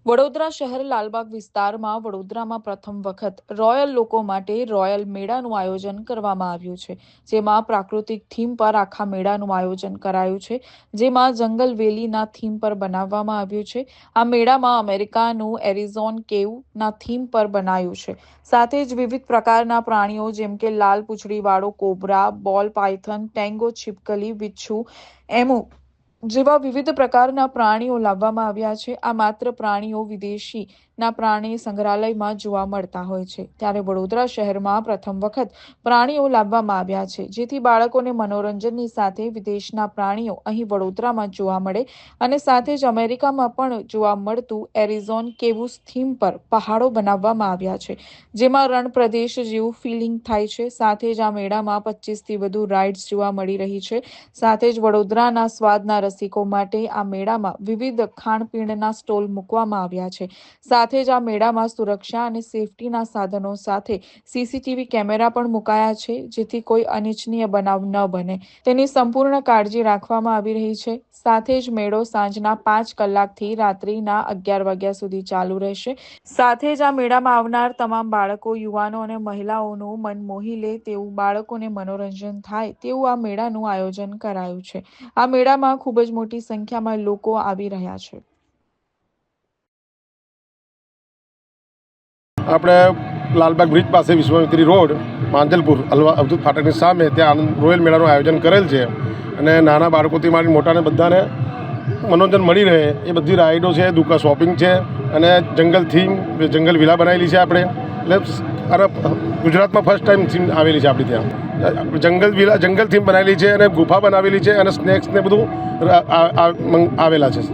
વડોદરા શહેર લાલબાગ વિસ્તારમાં વડોદરામાં પ્રથમ વખત રોયલ લોકો માટે રોયલ મેળાનું આયોજન કરવામાં આવ્યું છે, જેમાં પ્રાકૃતિક થીમ પર આખા મેળાનું આયોજન કરાયું છે, જેમાં જંગલ વેલીના થીમ પર બનાવવામાં આવ્યું છે. આ મેળામાં અમેરિકાનું એરિઝોન કેવના થીમ પર બનાવ્યું છે. સાથે જ વિવિધ પ્રકારના પ્રાણીઓ જેમ કે લાલ પૂંછડીવાળો કોબરા, બોલ પાયથન, ટેંગો છીપકલી, વિચ્છુ, એમુ જેવા વિવિધ પ્રકારના પ્રાણીઓ લાવવામાં આવ્યા છે. આ માત્ર પ્રાણીઓ વિદેશીના પ્રાણી સંગ્રહાલયમાં જોવા મળતા હોય છે, ત્યારે વડોદરા શહેરમાં પ્રથમ વખત પ્રાણીઓ લાવવામાં આવ્યા છે, જેથી બાળકોને મનોરંજનની સાથે વિદેશના પ્રાણીઓ અહીં વડોદરામાં જોવા મળે અને સાથે જ અમેરિકામાં પણ જોવા મળતું એરિઝોન કેવુસ થીમ પર પહાડો બનાવવામાં આવ્યા છે, જેમાં રણ પ્રદેશ જેવું ફિલિંગ થાય છે. સાથે જ આ મેળામાં 25થી વધુ રાઇડ્સ જોવા મળી રહી છે. સાથે જ વડોદરાના સ્વાદના રસિકો માટે આ મેળામાં વિવિધ ખાણપીણના સ્ટોલ મૂકવામાં આવ્યા છે. સાથે જ આ મેળામાં સુરક્ષા અને સેફટીના સાધનો સાથે સીસીટીવી કેમેરા પણ મુકાયા છે, જેથી કોઈ અનિચ્છનીય બનાવ ન બને તેની સંપૂર્ણ કાળજી રાખવામાં આવી રહી છે. સાથે જ મેળો સાંજના 5 કલાકથી રાત્રિના 11 વાગ્યા સુધી ચાલુ રહેશે. સાથે જ આ મેળામાં આવનાર તમામ બાળકો, યુવાનો અને મહિલાઓનું મન મોહી લે તેવું, બાળકોને મનોરંજન થાય તેવું આ મેળાનું આયોજન કરાયું છે. આ મેળામાં ખૂબ જ મોટી સંખ્યામાં લોકો આવી રહ્યા છે. આપણે લાલબાગ બ્રિજ પાસે વિશ્વામિત્રી રોડ, માંજલપુર, અવધૂત ફાટકની સામે ત્યાં રોયલ મેળાનું આયોજન કરેલ છે અને નાના બાળકોથી માંડી મોટાને બધાને મનોરંજન મળી રહે એ બધી રાઇડો છે, દુકાન શોપિંગ છે અને જંગલ થીમ, જંગલ વિલા બનાવેલી છે આપણે. એટલે ગુજરાતમાં ફર્સ્ટ ટાઈમ થીમ આવેલી છે આપણી ત્યાં. જંગલ થીમ બનાવેલી છે અને ગુફા બનાવેલી છે અને સ્નેક્સ ને બધું આવેલા છે.